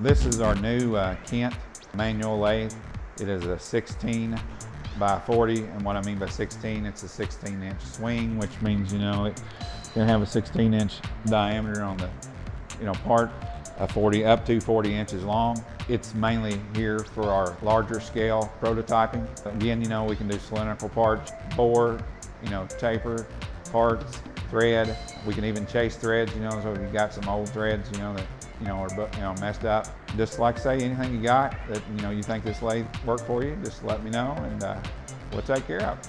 This is our new Kent manual lathe. It is a 16 by 40, and what I mean by 16, it's a 16-inch swing, which means, you know, it can have a 16-inch diameter on the, part, up to 40 inches long. It's mainly here for our larger scale prototyping. Again, we can do cylindrical parts, bore, taper parts, thread. We can even chase threads, so if you've got some old threads, that are messed up. Just like I say, anything you got that you think this lathe work for you, just let me know, and we'll take care of it.